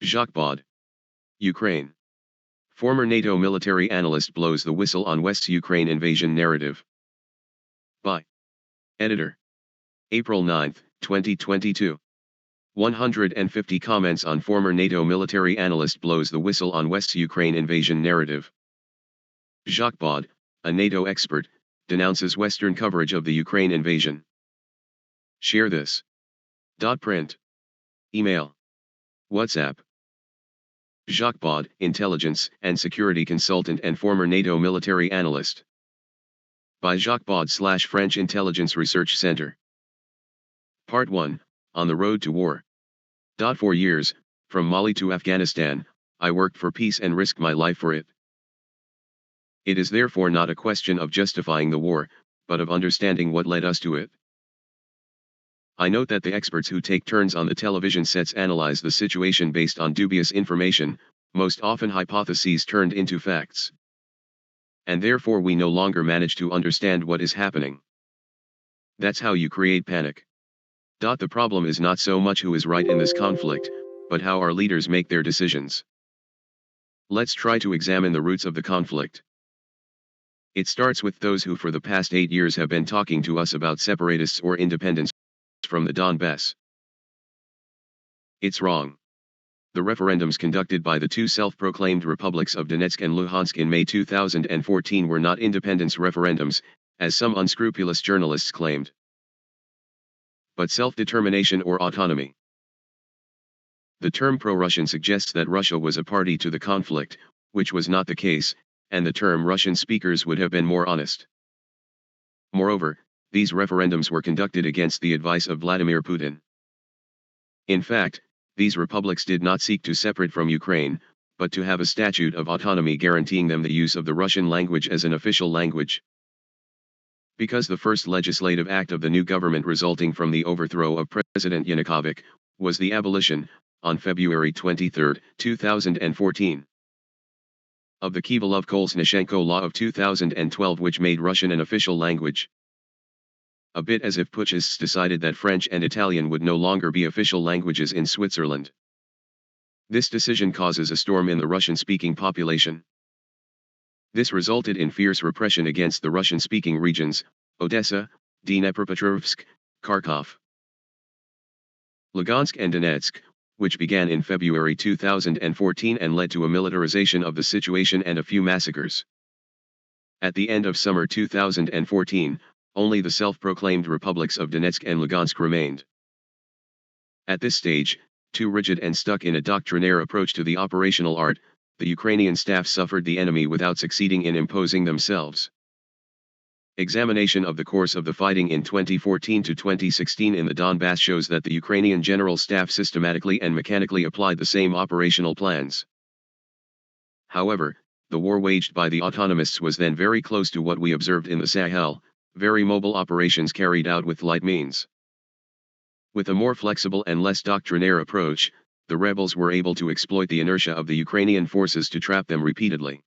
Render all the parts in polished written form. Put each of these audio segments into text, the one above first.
Jacques Baud. Ukraine. Former NATO military analyst blows the whistle on West's Ukraine invasion narrative. By Editor. April 9, 2022. 150 comments on former NATO military analyst blows the whistle on West's Ukraine invasion narrative. Jacques Baud, a NATO expert, denounces Western coverage of the Ukraine invasion. Share this. Print. Email. WhatsApp. Jacques Baud, intelligence and security consultant and former NATO military analyst. By Jacques Baud / French Intelligence Research Center. Part 1, On the Road to War. 4 years, from Mali to Afghanistan, I worked for peace and risked my life for it. It is therefore not a question of justifying the war, but of understanding what led us to it. I note that the experts who take turns on the television sets analyze the situation based on dubious information, most often hypotheses turned into facts. And therefore we no longer manage to understand what is happening. That's how you create panic. The problem is not so much who is right in this conflict, but how our leaders make their decisions. Let's try to examine the roots of the conflict. It starts with those who for the past 8 years have been talking to us about separatists or independence from the Donbass. It's wrong. The referendums conducted by the two self-proclaimed republics of Donetsk and Luhansk in May 2014 were not independence referendums, as some unscrupulous journalists claimed, but self-determination or autonomy. The term pro-Russian suggests that Russia was a party to the conflict, which was not the case, and the term Russian speakers would have been more honest. Moreover, these referendums were conducted against the advice of Vladimir Putin. In fact, these republics did not seek to separate from Ukraine, but to have a statute of autonomy guaranteeing them the use of the Russian language as an official language. Because the first legislative act of the new government resulting from the overthrow of President Yanukovych was the abolition, on February 23, 2014, of the Kivalov-Kolesnishenko Law of 2012, which made Russian an official language. A bit as if putschists decided that French and Italian would no longer be official languages in Switzerland. This decision causes a storm in the Russian-speaking population. This resulted in fierce repression against the Russian-speaking regions, Odessa, Dnepropetrovsk, Kharkov, Lugansk and Donetsk, which began in February 2014 and led to a militarization of the situation and a few massacres. At the end of summer 2014, only the self-proclaimed republics of Donetsk and Lugansk remained. At this stage, too rigid and stuck in a doctrinaire approach to the operational art, the Ukrainian staff suffered the enemy without succeeding in imposing themselves. Examination of the course of the fighting in 2014 to 2016 in the Donbass shows that the Ukrainian General Staff systematically and mechanically applied the same operational plans. However, the war waged by the autonomists was then very close to what we observed in the Sahel, very mobile operations carried out with light means. With a more flexible and less doctrinaire approach, the rebels were able to exploit the inertia of the Ukrainian forces to trap them repeatedly.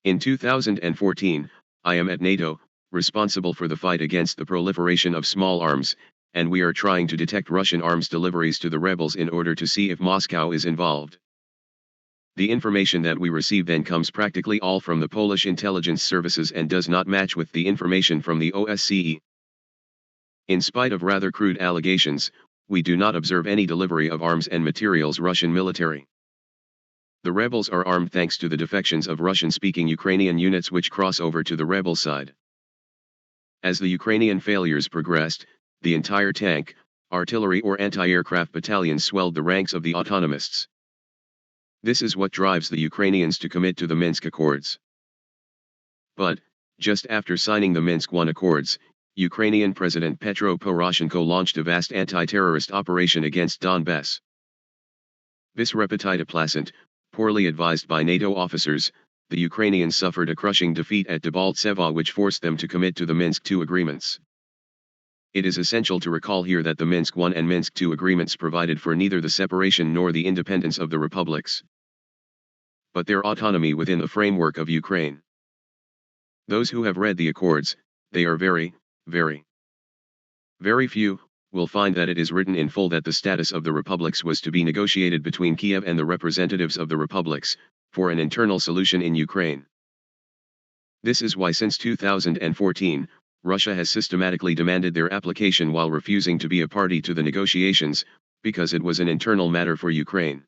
In 2014, I am at NATO, responsible for the fight against the proliferation of small arms, and we are trying to detect Russian arms deliveries to the rebels in order to see if Moscow is involved. The information that we receive then comes practically all from the Polish intelligence services and does not match with the information from the OSCE. In spite of rather crude allegations, we do not observe any delivery of arms and materials Russian military. The rebels are armed thanks to the defections of Russian-speaking Ukrainian units which cross over to the rebel side. As the Ukrainian failures progressed, the entire tank, artillery or anti-aircraft battalions swelled the ranks of the autonomists. This is what drives the Ukrainians to commit to the Minsk Accords. But, just after signing the Minsk I Accords, Ukrainian President Petro Poroshenko launched a vast anti-terrorist operation against Donbass. This repetita placent, poorly advised by NATO officers, the Ukrainians suffered a crushing defeat at Debaltseve which forced them to commit to the Minsk II agreements. It is essential to recall here that the Minsk I and Minsk II agreements provided for neither the separation nor the independence of the republics, but their autonomy within the framework of Ukraine. Those who have read the accords, they are very, very few, will find that it is written in full that the status of the republics was to be negotiated between Kiev and the representatives of the republics, for an internal solution in Ukraine. This is why since 2014, Russia has systematically demanded their application while refusing to be a party to the negotiations, because it was an internal matter for Ukraine.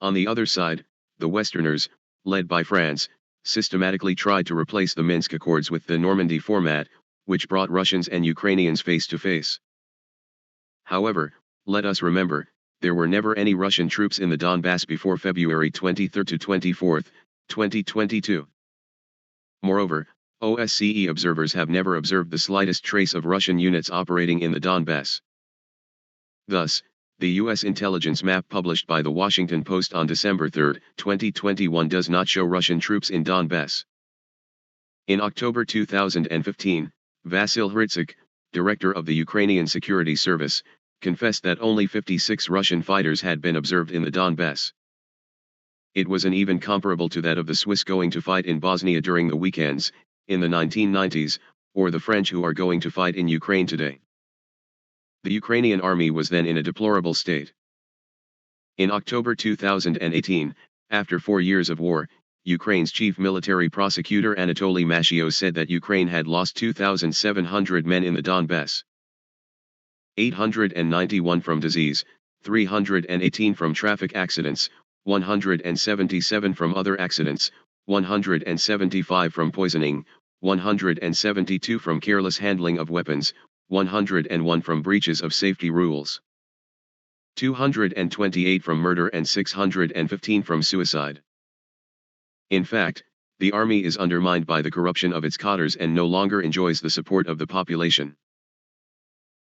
On the other side, the Westerners, led by France, systematically tried to replace the Minsk Accords with the Normandy format, which brought Russians and Ukrainians face to face. However, let us remember, there were never any Russian troops in the Donbass before February 23 to 24, 2022. Moreover, OSCE observers have never observed the slightest trace of Russian units operating in the Donbass. Thus, the U.S. intelligence map published by The Washington Post on December 3, 2021 does not show Russian troops in Donbass. In October 2015, Vasyl Hrytsyk, director of the Ukrainian Security Service, confessed that only 56 Russian fighters had been observed in the Donbass. It was an even comparable to that of the Swiss going to fight in Bosnia during the weekends, in the 1990s, or the French who are going to fight in Ukraine today. The Ukrainian army was then in a deplorable state. In October 2018, after 4 years of war, Ukraine's chief military prosecutor Anatoly Mashio said that Ukraine had lost 2,700 men in the Donbass. 891 from disease, 318 from traffic accidents, 177 from other accidents, 175 from poisoning, 172 from careless handling of weapons, 101 from breaches of safety rules, 228 from murder and 615 from suicide. In fact, the army is undermined by the corruption of its cadres and no longer enjoys the support of the population.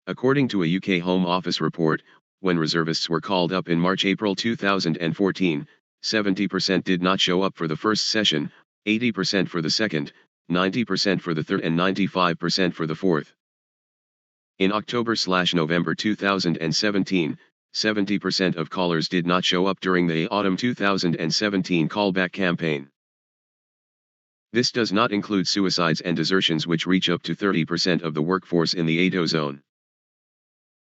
According to a UK Home Office report, when reservists were called up in March-April 2014, 70% did not show up for the first session, 80% for the second, 90% for the third and 95% for the fourth. In October/November 2017, 70% of callers did not show up during the autumn 2017 callback campaign. This does not include suicides and desertions, which reach up to 30% of the workforce in the ATO zone.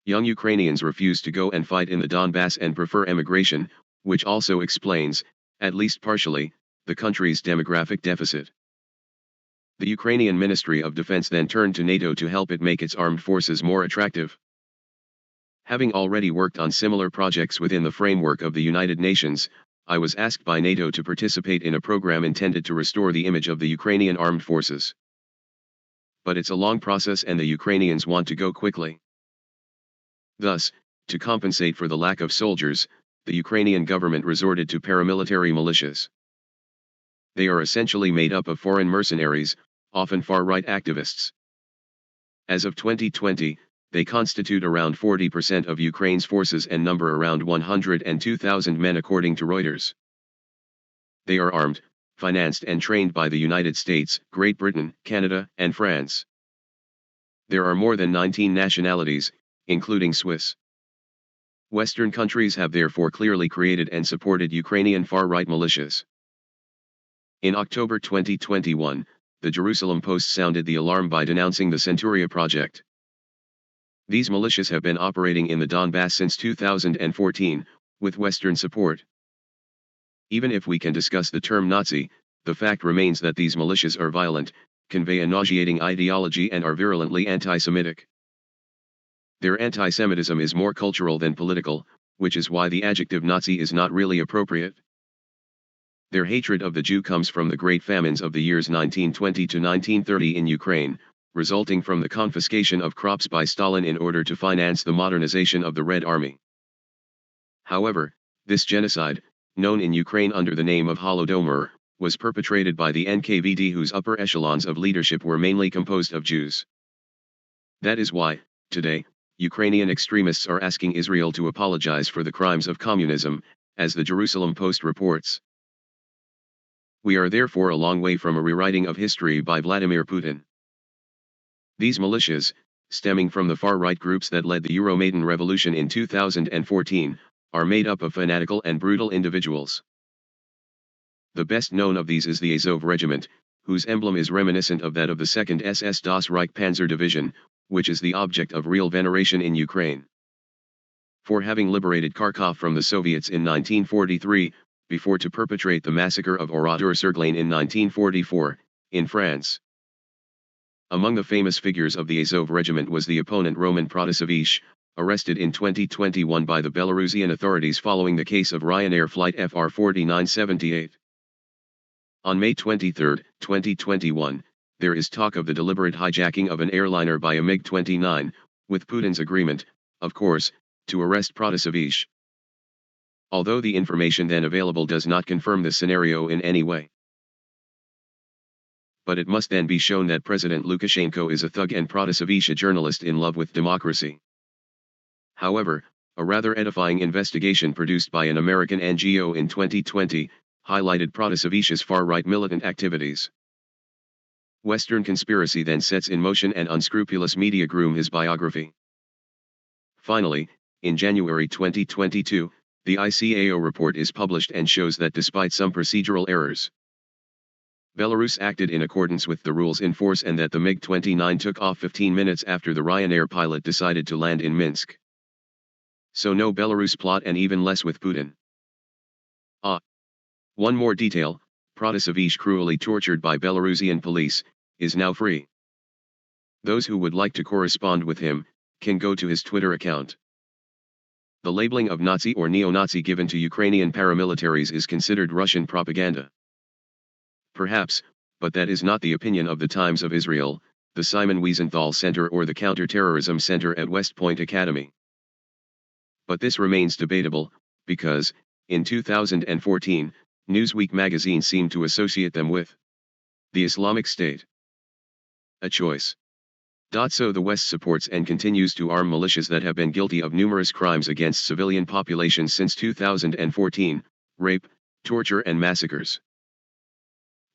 Young Ukrainians refuse to go and fight in the Donbass and prefer emigration, which also explains, at least partially, the country's demographic deficit. The Ukrainian Ministry of Defense then turned to NATO to help it make its armed forces more attractive. Having already worked on similar projects within the framework of the United Nations, I was asked by NATO to participate in a program intended to restore the image of the Ukrainian armed forces. But it's a long process and the Ukrainians want to go quickly. Thus, to compensate for the lack of soldiers, the Ukrainian government resorted to paramilitary militias. They are essentially made up of foreign mercenaries, often far-right activists. As of 2020, they constitute around 40% of Ukraine's forces and number around 102,000 men according to Reuters. They are armed, financed and trained by the United States, Great Britain, Canada, and France. There are more than 19 nationalities, including Swiss. Western countries have therefore clearly created and supported Ukrainian far-right militias. In October 2021, the Jerusalem Post sounded the alarm by denouncing the Centuria project. These militias have been operating in the Donbass since 2014, with Western support. Even if we can discuss the term Nazi, the fact remains that these militias are violent, convey a nauseating ideology and are virulently anti-Semitic. Their anti-Semitism is more cultural than political, which is why the adjective Nazi is not really appropriate. Their hatred of the Jew comes from the great famines of the years 1920 to 1930 in Ukraine, resulting from the confiscation of crops by Stalin in order to finance the modernization of the Red Army. However, this genocide, known in Ukraine under the name of Holodomor, was perpetrated by the NKVD, whose upper echelons of leadership were mainly composed of Jews. That is why, today, Ukrainian extremists are asking Israel to apologize for the crimes of communism, as the Jerusalem Post reports. We are therefore a long way from a rewriting of history by Vladimir Putin. These militias, stemming from the far-right groups that led the Euromaidan revolution in 2014, are made up of fanatical and brutal individuals. The best known of these is the Azov Regiment, whose emblem is reminiscent of that of the 2nd SS Das Reich Panzer Division, which is the object of real veneration in Ukraine. For having liberated Kharkov from the Soviets in 1943, before to perpetrate the massacre of Oradour-sur-Glane in 1944, in France. Among the famous figures of the Azov regiment was the opponent Roman Protasevich, arrested in 2021 by the Belarusian authorities following the case of Ryanair flight FR 4978. On May 23, 2021, there is talk of the deliberate hijacking of an airliner by a MiG-29, with Putin's agreement, of course, to arrest Protasevich. Although the information then available does not confirm this scenario in any way. But it must then be shown that President Lukashenko is a thug and Protasevich a journalist in love with democracy. However, a rather edifying investigation produced by an American NGO in 2020, highlighted Protasevich's far-right militant activities. Western conspiracy then sets in motion and unscrupulous media groom his biography. Finally, in January 2022, the ICAO report is published and shows that despite some procedural errors, Belarus acted in accordance with the rules in force and that the MiG-29 took off 15 minutes after the Ryanair pilot decided to land in Minsk. So no Belarus plot and even less with Putin. One more detail, Protasevich, cruelly tortured by Belarusian police, is now free. Those who would like to correspond with him, can go to his Twitter account. The labeling of Nazi or neo-Nazi given to Ukrainian paramilitaries is considered Russian propaganda. Perhaps, but that is not the opinion of the Times of Israel, the Simon Wiesenthal Center or the Counterterrorism Center at West Point Academy. But this remains debatable, because, in 2014, Newsweek magazine seemed to associate them with the Islamic State. A choice. So the West supports and continues to arm militias that have been guilty of numerous crimes against civilian populations since 2014, rape, torture and massacres.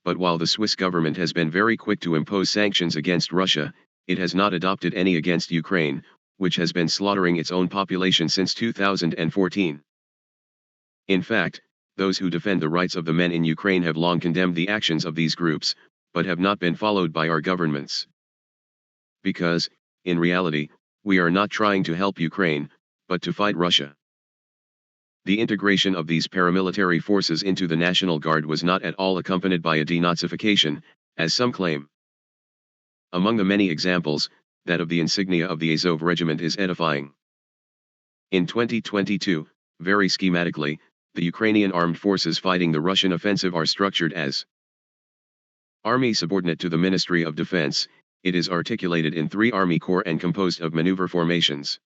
But while the Swiss government has been very quick to impose sanctions against Russia, it has not adopted any against Ukraine, which has been slaughtering its own population since 2014. In fact, those who defend the rights of the men in Ukraine have long condemned the actions of these groups, but have not been followed by our governments. Because, in reality, we are not trying to help Ukraine, but to fight Russia. The integration of these paramilitary forces into the National Guard was not at all accompanied by a denazification, as some claim. Among the many examples, that of the insignia of the Azov regiment is edifying. In 2022, very schematically, the Ukrainian armed forces fighting the Russian offensive are structured as Army subordinate to the Ministry of Defense. It is articulated in 3 Army Corps and composed of maneuver formations.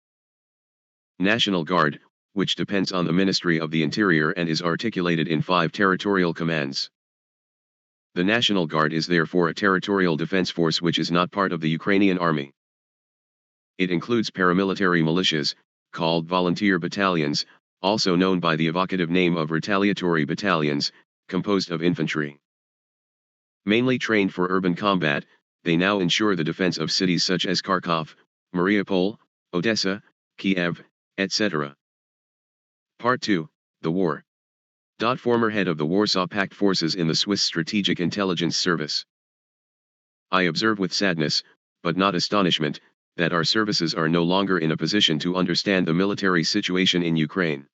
National Guard, which depends on the Ministry of the Interior and is articulated in 5 territorial commands. The National Guard is therefore a territorial defense force which is not part of the Ukrainian army. It includes paramilitary militias, called volunteer battalions, also known by the evocative name of retaliatory battalions, composed of infantry. Mainly trained for urban combat, they now ensure the defense of cities such as Kharkov, Mariupol, Odessa, Kiev, etc. Part 2, The War. Former head of the Warsaw Pact forces in the Swiss Strategic Intelligence Service. I observe with sadness, but not astonishment, that our services are no longer in a position to understand the military situation in Ukraine.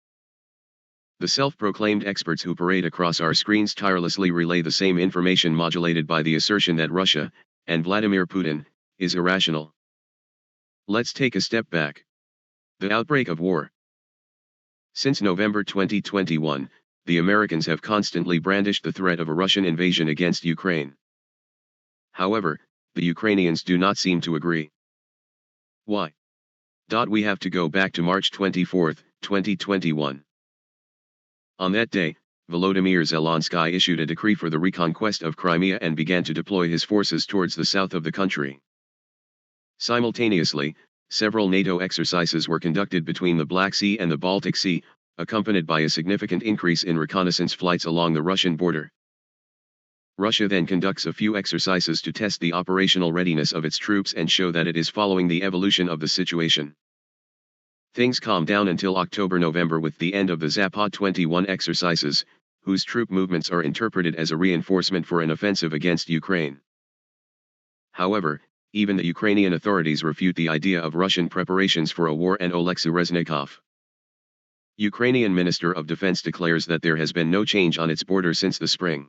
The self-proclaimed experts who parade across our screens tirelessly relay the same information modulated by the assertion that Russia, and Vladimir Putin, is irrational. Let's take a step back. The outbreak of war. Since November 2021, the Americans have constantly brandished the threat of a Russian invasion against Ukraine. However, the Ukrainians do not seem to agree. Why? We have to go back to March 24, 2021. On that day, Volodymyr Zelensky issued a decree for the reconquest of Crimea and began to deploy his forces towards the south of the country. Simultaneously, several NATO exercises were conducted between the Black Sea and the Baltic Sea, accompanied by a significant increase in reconnaissance flights along the Russian border. Russia then conducts a few exercises to test the operational readiness of its troops and show that it is following the evolution of the situation. Things calmed down until October-November with the end of the Zapad 21 exercises, whose troop movements are interpreted as a reinforcement for an offensive against Ukraine. However, even the Ukrainian authorities refute the idea of Russian preparations for a war, and Oleksiy Reznikov, Ukrainian Minister of Defense, declares that there has been no change on its border since the spring.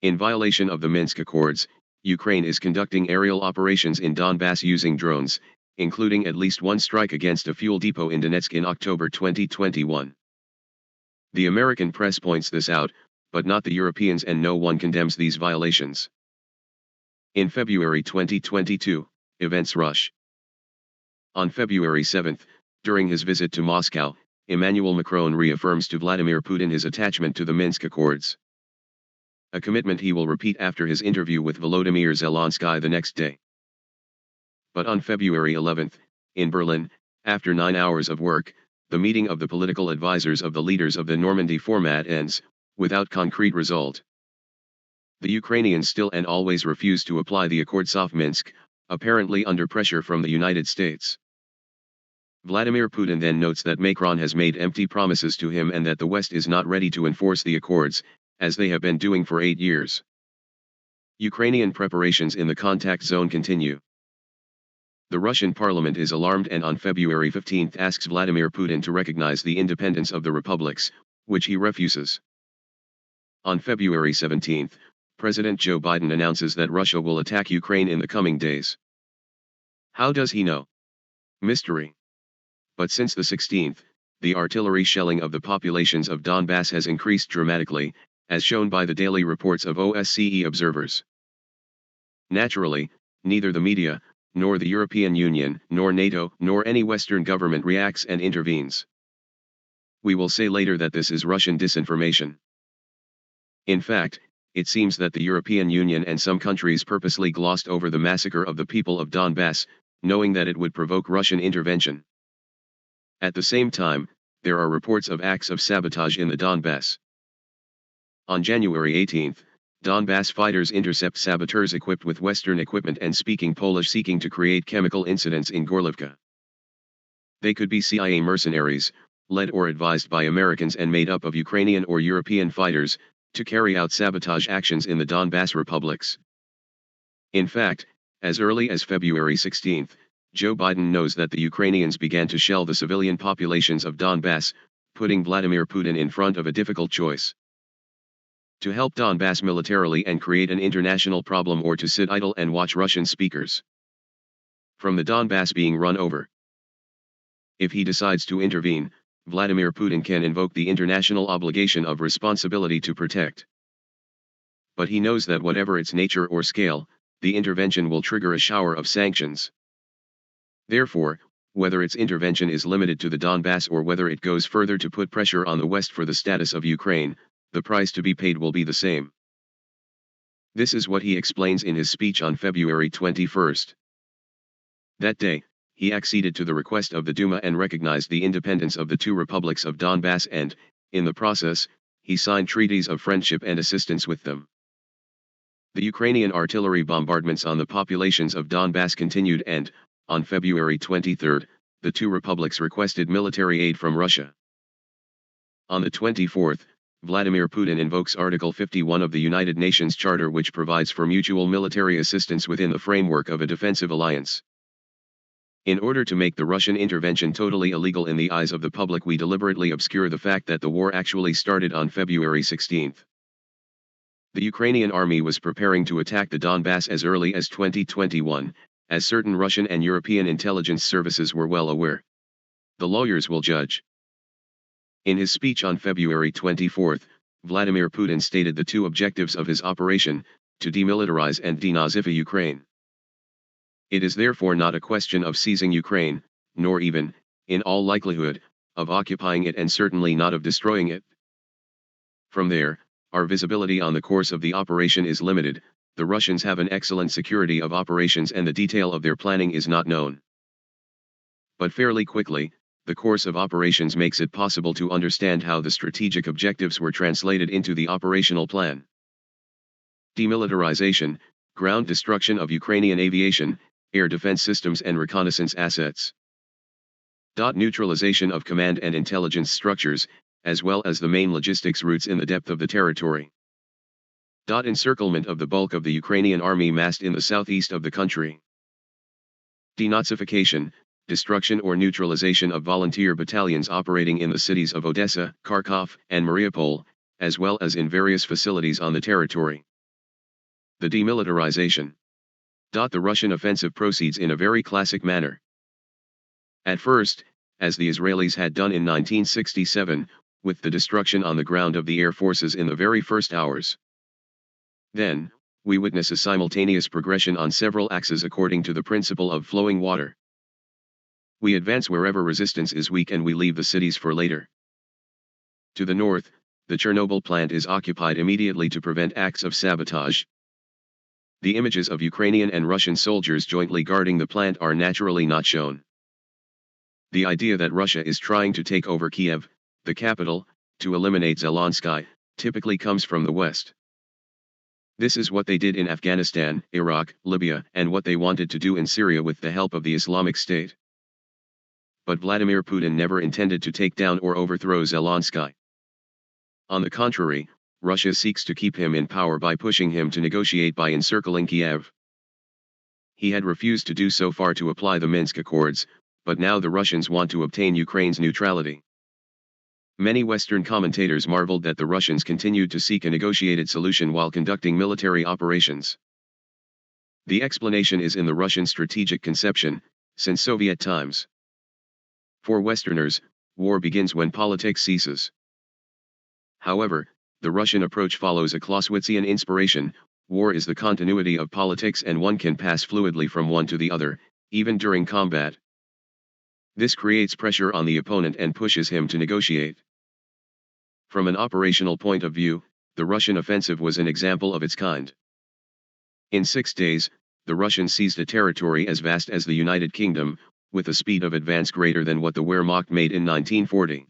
In violation of the Minsk Accords, Ukraine is conducting aerial operations in Donbass using drones, including at least one strike against a fuel depot in Donetsk in October 2021. The American press points this out, but not the Europeans, and no one condemns these violations. In February 2022, events rush. On February 7, during his visit to Moscow, Emmanuel Macron reaffirms to Vladimir Putin his attachment to the Minsk Accords, a commitment he will repeat after his interview with Volodymyr Zelensky the next day. But on February 11, in Berlin, after 9 hours of work, the meeting of the political advisors of the leaders of the Normandy format ends, without concrete result. The Ukrainians still and always refuse to apply the Accords of Minsk, apparently under pressure from the United States. Vladimir Putin then notes that Macron has made empty promises to him and that the West is not ready to enforce the accords, as they have been doing for 8 years. Ukrainian preparations in the contact zone continue. The Russian parliament is alarmed and on February 15 asks Vladimir Putin to recognize the independence of the republics, which he refuses. On February 17, President Joe Biden announces that Russia will attack Ukraine in the coming days. How does he know? Mystery. But since the 16th, the artillery shelling of the populations of Donbass has increased dramatically, as shown by the daily reports of OSCE observers. Naturally, neither the media, nor the European Union, nor NATO, nor any Western government reacts and intervenes. We will say later that this is Russian disinformation. In fact, it seems that the European Union and some countries purposely glossed over the massacre of the people of Donbass, knowing that it would provoke Russian intervention. At the same time, there are reports of acts of sabotage in the Donbass. On January 18, Donbass fighters intercept saboteurs equipped with Western equipment and speaking Polish seeking to create chemical incidents in Gorlivka. They could be CIA mercenaries, led or advised by Americans and made up of Ukrainian or European fighters, to carry out sabotage actions in the Donbass republics. In fact, as early as February 16, Joe Biden knows that the Ukrainians began to shell the civilian populations of Donbass, putting Vladimir Putin in front of a difficult choice: to help Donbass militarily and create an international problem, or to sit idle and watch Russian speakers from the Donbass being run over. If he decides to intervene, Vladimir Putin can invoke the international obligation of responsibility to protect. But he knows that whatever its nature or scale, the intervention will trigger a shower of sanctions. Therefore, whether its intervention is limited to the Donbass or whether it goes further to put pressure on the West for the status of Ukraine, the price to be paid will be the same. This is what he explains in his speech on February 21. That day, he acceded to the request of the Duma and recognized the independence of the two republics of Donbass and, in the process, he signed treaties of friendship and assistance with them. The Ukrainian artillery bombardments on the populations of Donbass continued and, on February 23, the two republics requested military aid from Russia. On the 24th, Vladimir Putin invokes Article 51 of the United Nations Charter, which provides for mutual military assistance within the framework of a defensive alliance. In order to make the Russian intervention totally illegal in the eyes of the public, we deliberately obscure the fact that the war actually started on February 16. The Ukrainian army was preparing to attack the Donbass as early as 2021, as certain Russian and European intelligence services were well aware. The lawyers will judge. In his speech on February 24, Vladimir Putin stated the two objectives of his operation: to demilitarize and denazify Ukraine. It is therefore not a question of seizing Ukraine, nor even, in all likelihood, of occupying it, and certainly not of destroying it. From there, our visibility on the course of the operation is limited. The Russians have an excellent security of operations and the detail of their planning is not known. But fairly quickly, the course of operations makes it possible to understand how the strategic objectives were translated into the operational plan. Demilitarization, ground destruction of Ukrainian aviation, air defense systems and reconnaissance assets. Neutralization of command and intelligence structures, as well as the main logistics routes in the depth of the territory. Encirclement of the bulk of the Ukrainian army massed in the southeast of the country. Denazification, destruction or neutralization of volunteer battalions operating in the cities of Odessa, Kharkov, and Mariupol, as well as in various facilities on the territory. The demilitarization. The Russian offensive proceeds in a very classic manner. At first, as the Israelis had done in 1967, with the destruction on the ground of the air forces in the very first hours. Then, we witness a simultaneous progression on several axes according to the principle of flowing water. We advance wherever resistance is weak and we leave the cities for later. To the north, the Chernobyl plant is occupied immediately to prevent acts of sabotage. The images of Ukrainian and Russian soldiers jointly guarding the plant are naturally not shown. The idea that Russia is trying to take over Kiev, the capital, to eliminate Zelensky, typically comes from the West. This is what they did in Afghanistan, Iraq, Libya, and what they wanted to do in Syria with the help of the Islamic State. But Vladimir Putin never intended to take down or overthrow Zelensky. On the contrary, Russia seeks to keep him in power by pushing him to negotiate by encircling Kiev. He had refused to do so far to apply the Minsk Accords, but now the Russians want to obtain Ukraine's neutrality. Many Western commentators marveled that the Russians continued to seek a negotiated solution while conducting military operations. The explanation is in the Russian strategic conception, since Soviet times. For Westerners, war begins when politics ceases. However, the Russian approach follows a Clausewitzian inspiration. War is the continuity of politics and one can pass fluidly from one to the other, even during combat. This creates pressure on the opponent and pushes him to negotiate. From an operational point of view, the Russian offensive was an example of its kind. In 6 days, the Russians seized a territory as vast as the United Kingdom, with a speed of advance greater than what the Wehrmacht made in 1940.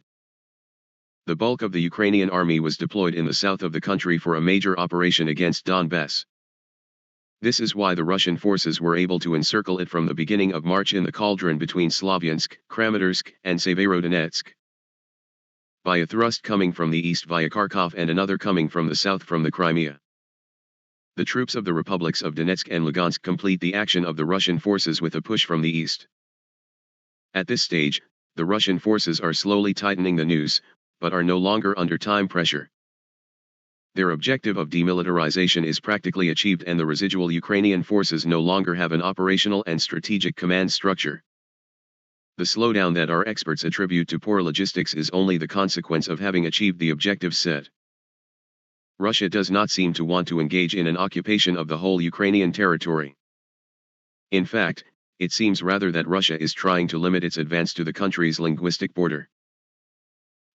The bulk of the Ukrainian army was deployed in the south of the country for a major operation against Donbass. This is why the Russian forces were able to encircle it from the beginning of March in the cauldron between Slavyansk, Kramatorsk, and Severodonetsk. By a thrust coming from the east via Kharkov and another coming from the south from the Crimea. The troops of the republics of Donetsk and Lugansk complete the action of the Russian forces with a push from the east. At this stage, the Russian forces are slowly tightening the noose, but are no longer under time pressure. Their objective of demilitarization is practically achieved and the residual Ukrainian forces no longer have an operational and strategic command structure. The slowdown that our experts attribute to poor logistics is only the consequence of having achieved the objective set. Russia does not seem to want to engage in an occupation of the whole Ukrainian territory. In fact, it seems rather that Russia is trying to limit its advance to the country's linguistic border.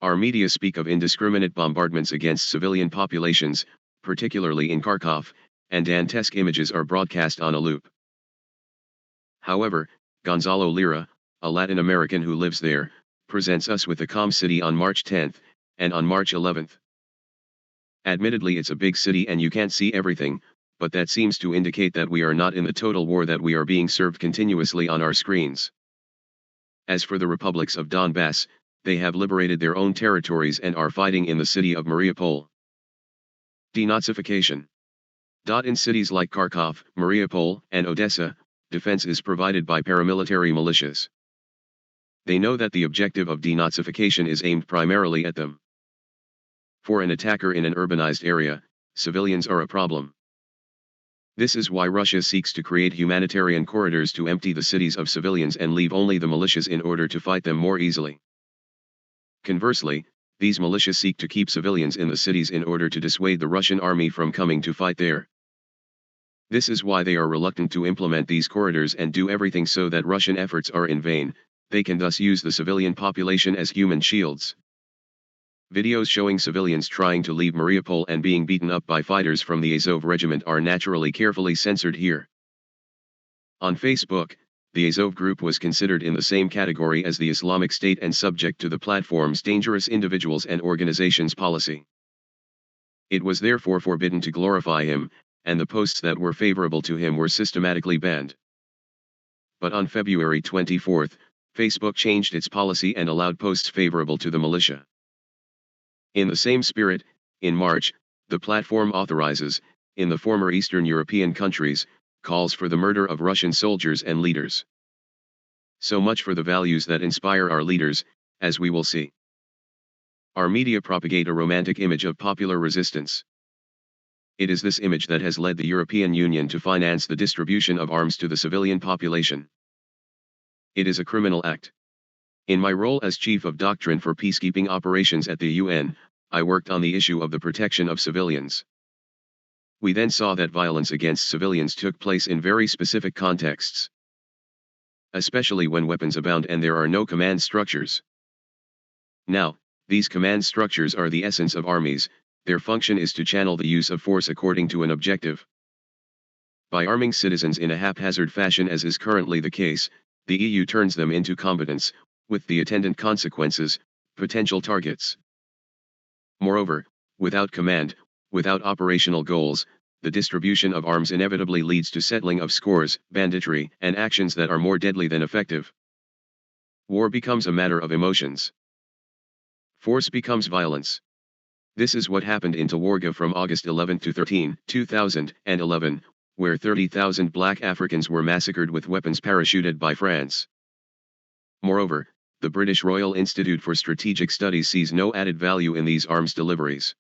Our media speak of indiscriminate bombardments against civilian populations, particularly in Kharkov, and dantesque images are broadcast on a loop. However, Gonzalo Lira, a Latin American who lives there, presents us with a calm city on March 10th, and on March 11th. Admittedly, it's a big city and you can't see everything, but that seems to indicate that we are not in the total war that we are being served continuously on our screens. As for the republics of Donbass, they have liberated their own territories and are fighting in the city of Mariupol. Denazification. In cities like Kharkov, Mariupol, and Odessa, defense is provided by paramilitary militias. They know that the objective of denazification is aimed primarily at them. For an attacker in an urbanized area, civilians are a problem. This is why Russia seeks to create humanitarian corridors to empty the cities of civilians and leave only the militias in order to fight them more easily. Conversely, these militias seek to keep civilians in the cities in order to dissuade the Russian army from coming to fight there. This is why they are reluctant to implement these corridors and do everything so that Russian efforts are in vain. They can thus use the civilian population as human shields. Videos showing civilians trying to leave Mariupol and being beaten up by fighters from the Azov regiment are naturally carefully censored here. On Facebook, the Azov group was considered in the same category as the Islamic State and subject to the platform's dangerous individuals and organizations policy. It was therefore forbidden to glorify him, and the posts that were favorable to him were systematically banned. But on February 24, Facebook changed its policy and allowed posts favorable to the militia. In the same spirit, in March, The platform authorizes, in the former Eastern European countries, calls for the murder of Russian soldiers and leaders. So much for the values that inspire our leaders, as we will see. Our media propagate a romantic image of popular resistance. It is this image that has led the European Union to finance the distribution of arms to the civilian population. It is a criminal act. In my role as Chief of Doctrine for Peacekeeping Operations at the UN, I worked on the issue of the protection of civilians. We then saw that violence against civilians took place in very specific contexts, especially when weapons abound and there are no command structures. Now, these command structures are the essence of armies. Their function is to channel the use of force according to an objective. By arming citizens in a haphazard fashion, as is currently the case, the EU turns them into combatants, with the attendant consequences, potential targets. Moreover, without command, without operational goals, the distribution of arms inevitably leads to settling of scores, banditry, and actions that are more deadly than effective. War becomes a matter of emotions. Force becomes violence. This is what happened in Tawarga from August 11 to 13, 2011, where 30,000 black Africans were massacred with weapons parachuted by France. Moreover, the British Royal Institute for Strategic Studies sees no added value in these arms deliveries.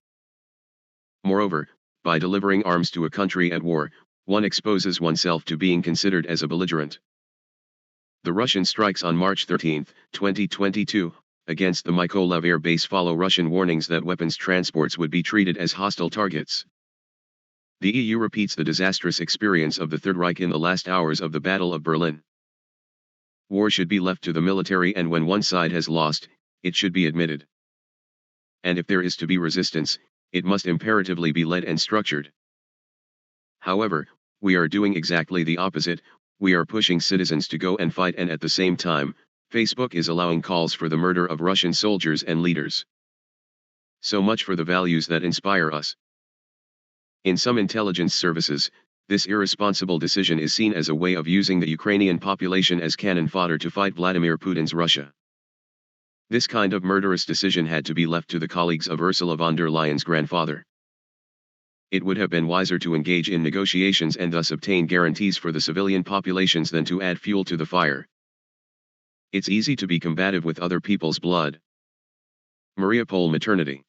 Moreover, by delivering arms to a country at war, one exposes oneself to being considered as a belligerent. The Russian strikes on March 13, 2022, against the Mykolaiv air base follow Russian warnings that weapons transports would be treated as hostile targets. The EU repeats the disastrous experience of the Third Reich in the last hours of the Battle of Berlin. War should be left to the military, and when one side has lost, it should be admitted. And if there is to be resistance, it must imperatively be led and structured. However, we are doing exactly the opposite. We are pushing citizens to go and fight, and at the same time, Facebook is allowing calls for the murder of Russian soldiers and leaders. So much for the values that inspire us. In some intelligence services, this irresponsible decision is seen as a way of using the Ukrainian population as cannon fodder to fight Vladimir Putin's Russia. This kind of murderous decision had to be left to the colleagues of Ursula von der Leyen's grandfather. It would have been wiser to engage in negotiations and thus obtain guarantees for the civilian populations than to add fuel to the fire. It's easy to be combative with other people's blood. Mariupol maternity.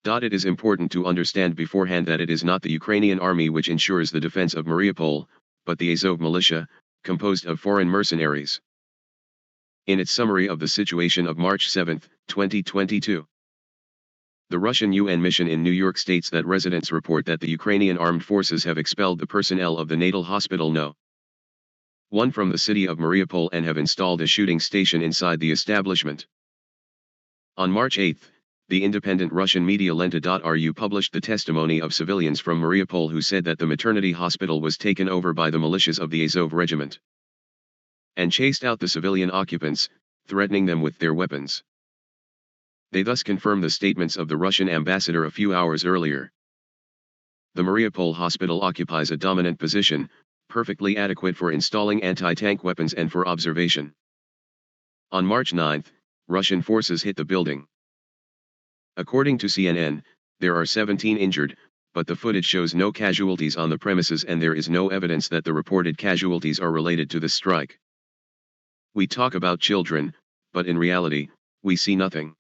It is important to understand beforehand that it is not the Ukrainian army which ensures the defense of Mariupol, but the Azov militia, composed of foreign mercenaries. In its summary of the situation of March 7, 2022, the Russian UN mission in New York states that residents report that the Ukrainian armed forces have expelled the personnel of the natal hospital No. 1 from the city of Mariupol and have installed a shooting station inside the establishment. On March 8, the independent Russian media Lenta.ru published the testimony of civilians from Mariupol who said that the maternity hospital was taken over by the militias of the Azov regiment and chased out the civilian occupants, threatening them with their weapons. They thus confirm the statements of the Russian ambassador a few hours earlier. The Mariupol hospital occupies a dominant position, perfectly adequate for installing anti-tank weapons and for observation. On March 9, Russian forces hit the building. According to CNN, there are 17 injured, but the footage shows no casualties on the premises and there is no evidence that the reported casualties are related to the strike. We talk about children, but in reality, we see nothing.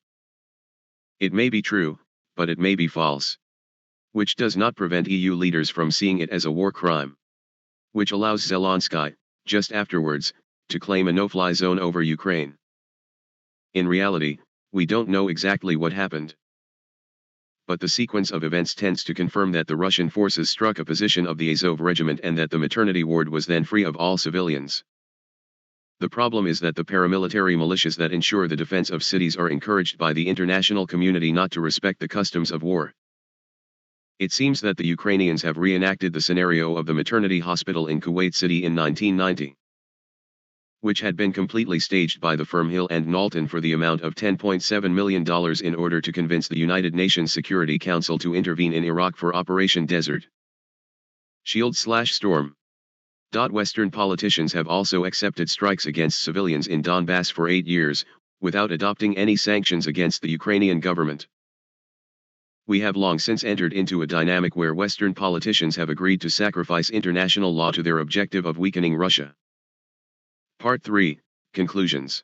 It may be true, but it may be false. Which does not prevent EU leaders from seeing it as a war crime. Which allows Zelensky, just afterwards, to claim a no-fly zone over Ukraine. In reality, we don't know exactly what happened. But the sequence of events tends to confirm that the Russian forces struck a position of the Azov regiment and that the maternity ward was then free of all civilians. The problem is that the paramilitary militias that ensure the defense of cities are encouraged by the international community not to respect the customs of war. It seems that the Ukrainians have reenacted the scenario of the maternity hospital in Kuwait City in 1990, which had been completely staged by the firm Hill and Knowlton for the amount of $10.7 million in order to convince the United Nations Security Council to intervene in Iraq for Operation Desert Shield/Storm. Western politicians have also accepted strikes against civilians in Donbass for 8 years, without adopting any sanctions against the Ukrainian government. We have long since entered into a dynamic where Western politicians have agreed to sacrifice international law to their objective of weakening Russia. Part 3, Conclusions.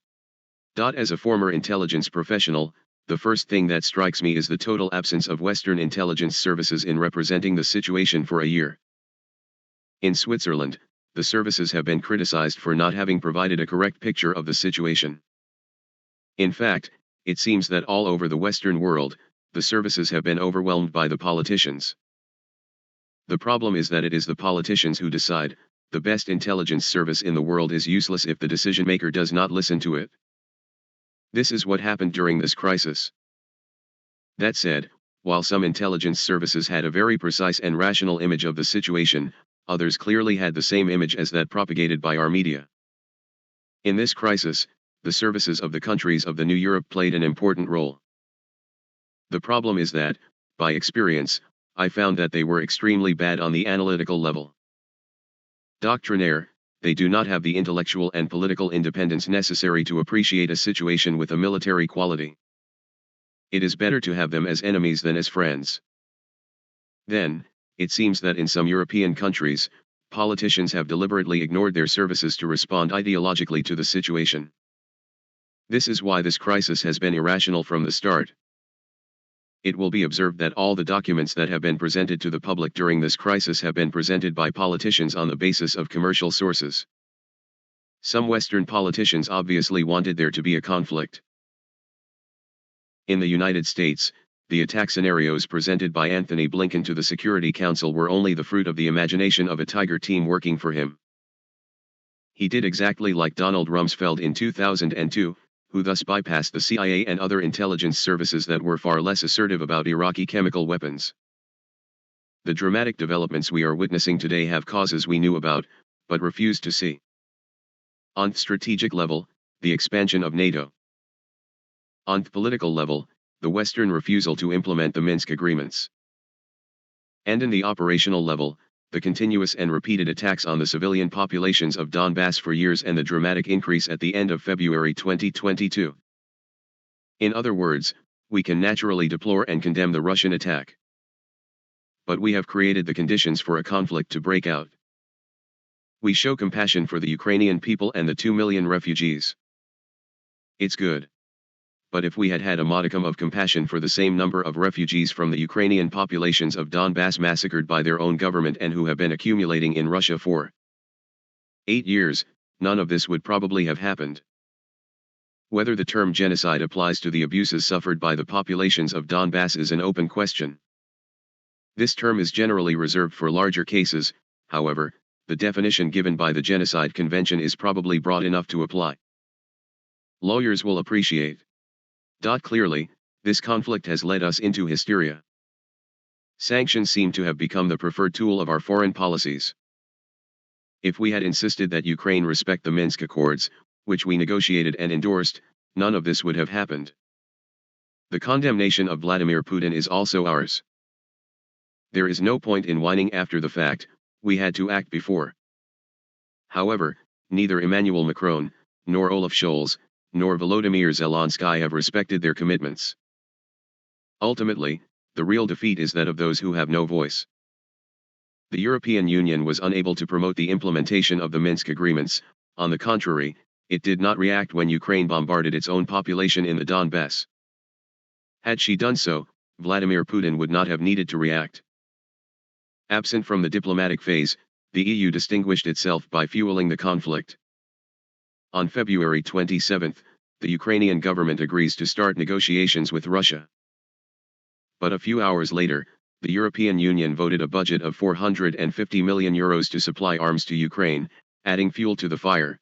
As a former intelligence professional, the first thing that strikes me is the total absence of Western intelligence services in representing the situation for a year. In Switzerland, the services have been criticized for not having provided a correct picture of the situation. In fact, it seems that all over the Western world, the services have been overwhelmed by the politicians. The problem is that it is the politicians who decide. The best intelligence service in the world is useless if the decision maker does not listen to it. This is what happened during this crisis. That said, while some intelligence services had a very precise and rational image of the situation, others clearly had the same image as that propagated by our media. In this crisis, the services of the countries of the New Europe played an important role. The problem is that, by experience, I found that they were extremely bad on the analytical level. Doctrinaire, they do not have the intellectual and political independence necessary to appreciate a situation with a military quality. It is better to have them as enemies than as friends. Then, it seems that in some European countries, politicians have deliberately ignored their services to respond ideologically to the situation. This is why this crisis has been irrational from the start. It will be observed that all the documents that have been presented to the public during this crisis have been presented by politicians on the basis of commercial sources. Some Western politicians obviously wanted there to be a conflict. In the United States, the attack scenarios presented by Anthony Blinken to the Security Council were only the fruit of the imagination of a Tiger team working for him. He did exactly like Donald Rumsfeld in 2002, who thus bypassed the CIA and other intelligence services that were far less assertive about Iraqi chemical weapons. The dramatic developments we are witnessing today have causes we knew about, but refused to see. On the strategic level, the expansion of NATO. On the political level, the Western refusal to implement the Minsk agreements. And in the operational level, the continuous and repeated attacks on the civilian populations of Donbass for years and the dramatic increase at the end of February 2022. In other words, we can naturally deplore and condemn the Russian attack. But we have created the conditions for a conflict to break out. We show compassion for the Ukrainian people and the 2 million refugees. It's good. But if we had had a modicum of compassion for the same number of refugees from the Ukrainian populations of Donbass massacred by their own government and who have been accumulating in Russia for 8 years, none of this would probably have happened. Whether the term genocide applies to the abuses suffered by the populations of Donbass is an open question. This term is generally reserved for larger cases, however, the definition given by the Genocide Convention is probably broad enough to apply. Lawyers will appreciate. Clearly, this conflict has led us into hysteria. Sanctions seem to have become the preferred tool of our foreign policies. If we had insisted that Ukraine respect the Minsk Accords, which we negotiated and endorsed, none of this would have happened. The condemnation of Vladimir Putin is also ours. There is no point in whining after the fact, we had to act before. However, neither Emmanuel Macron, nor Olaf Scholz, nor Volodymyr Zelensky have respected their commitments. Ultimately, the real defeat is that of those who have no voice. The European Union was unable to promote the implementation of the Minsk agreements. On the contrary, it did not react when Ukraine bombarded its own population in the Donbass. Had she done so, Vladimir Putin would not have needed to react. Absent from the diplomatic phase, the EU distinguished itself by fueling the conflict. On February 27, the Ukrainian government agrees to start negotiations with Russia. But a few hours later, the European Union voted a budget of €450 million to supply arms to Ukraine, adding fuel to the fire.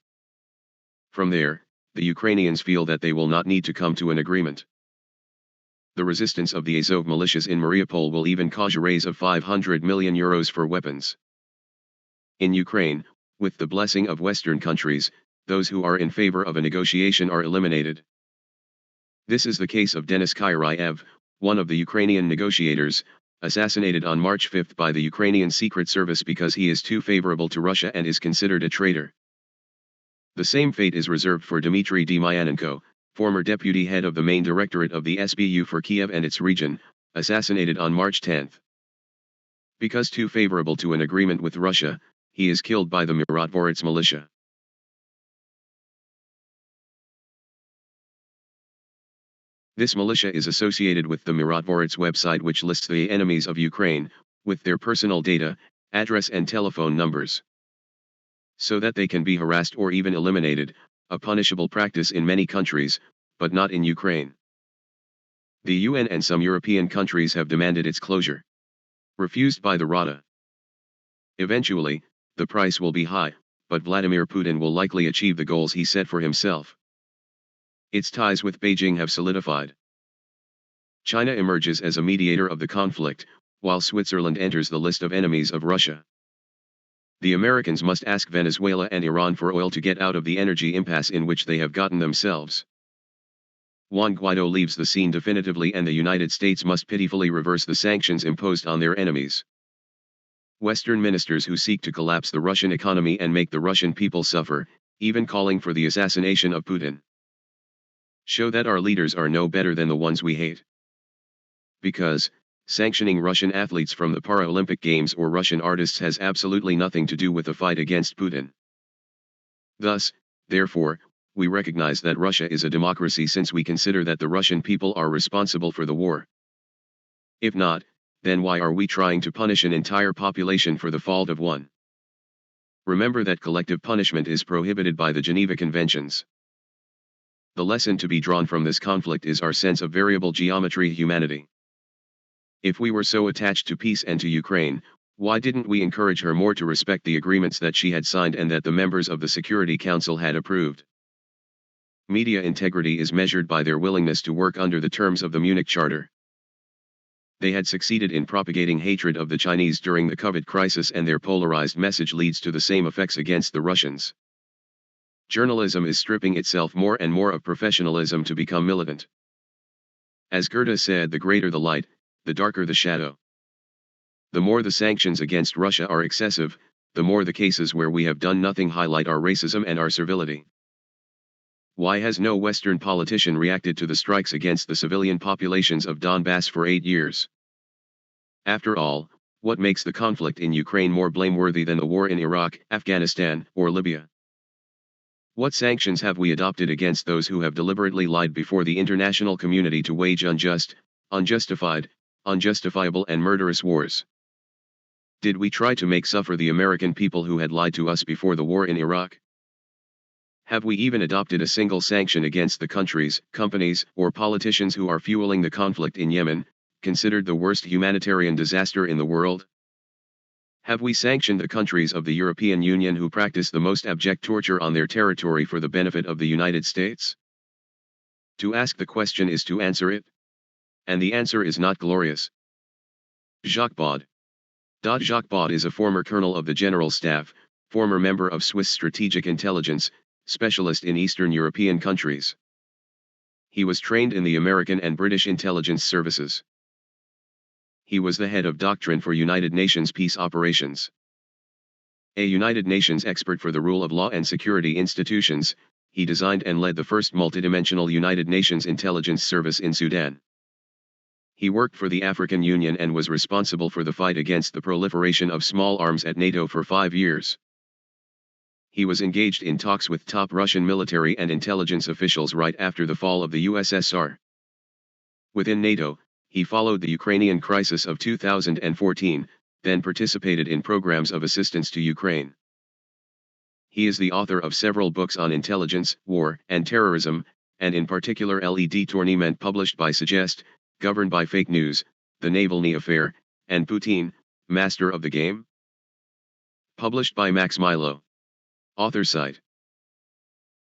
From there, the Ukrainians feel that they will not need to come to an agreement. The resistance of the Azov militias in Mariupol will even cause a raise of €500 million for weapons. In Ukraine, with the blessing of Western countries, those who are in favor of a negotiation are eliminated. This is the case of Denis Kyriev, one of the Ukrainian negotiators, assassinated on March 5 by the Ukrainian Secret Service because he is too favorable to Russia and is considered a traitor. The same fate is reserved for Dmitry Demyanenko, former deputy head of the main directorate of the SBU for Kiev and its region, assassinated on March 10. Because too favorable to an agreement with Russia, he is killed by the Mirodvorets militia. This militia is associated with the Mirodvorets website, which lists the enemies of Ukraine, with their personal data, address and telephone numbers, so that they can be harassed or even eliminated, a punishable practice in many countries, but not in Ukraine. The UN and some European countries have demanded its closure, refused by the Rada. Eventually, the price will be high, but Vladimir Putin will likely achieve the goals he set for himself. Its ties with Beijing have solidified. China emerges as a mediator of the conflict, while Switzerland enters the list of enemies of Russia. The Americans must ask Venezuela and Iran for oil to get out of the energy impasse in which they have gotten themselves. Juan Guaido leaves the scene definitively, and the United States must pitifully reverse the sanctions imposed on their enemies. Western ministers who seek to collapse the Russian economy and make the Russian people suffer, even calling for the assassination of Putin, show that our leaders are no better than the ones we hate. Because, sanctioning Russian athletes from the Paralympic Games or Russian artists has absolutely nothing to do with the fight against Putin. Thus, therefore, we recognize that Russia is a democracy, since we consider that the Russian people are responsible for the war. If not, then why are we trying to punish an entire population for the fault of one? Remember that collective punishment is prohibited by the Geneva Conventions. The lesson to be drawn from this conflict is our sense of variable geometry humanity. If we were so attached to peace and to Ukraine, why didn't we encourage her more to respect the agreements that she had signed and that the members of the Security Council had approved? Media integrity is measured by their willingness to work under the terms of the Munich Charter. They had succeeded in propagating hatred of the Chinese during the COVID crisis, and their polarized message leads to the same effects against the Russians. Journalism is stripping itself more and more of professionalism to become militant. As Goethe said, the greater the light, the darker the shadow. The more the sanctions against Russia are excessive, the more the cases where we have done nothing highlight our racism and our servility. Why has no Western politician reacted to the strikes against the civilian populations of Donbass for 8 years? After all, what makes the conflict in Ukraine more blameworthy than the war in Iraq, Afghanistan, or Libya? What sanctions have we adopted against those who have deliberately lied before the international community to wage unjust, unjustified, unjustifiable and murderous wars? Did we try to make suffer the American people who had lied to us before the war in Iraq? Have we even adopted a single sanction against the countries, companies, or politicians who are fueling the conflict in Yemen, considered the worst humanitarian disaster in the world? Have we sanctioned the countries of the European Union who practice the most abject torture on their territory for the benefit of the United States? To ask the question is to answer it. And the answer is not glorious. Jacques Baud. Jacques Baud is a former colonel of the General Staff, former member of Swiss Strategic Intelligence, specialist in Eastern European countries. He was trained in the American and British intelligence services. He was the head of doctrine for United Nations peace operations. A United Nations expert for the rule of law and security institutions, he designed and led the first multidimensional United Nations intelligence service in Sudan. He worked for the African Union and was responsible for the fight against the proliferation of small arms at NATO for 5 years. He was engaged in talks with top Russian military and intelligence officials right after the fall of the USSR. Within NATO, he followed the Ukrainian crisis of 2014, then participated in programs of assistance to Ukraine. He is the author of several books on intelligence, war, and terrorism, and in particular LED Tournament, published by Suggest, Governed by Fake News, The Navalny Affair, and Putin, Master of the Game, published by Max Milo. Author site.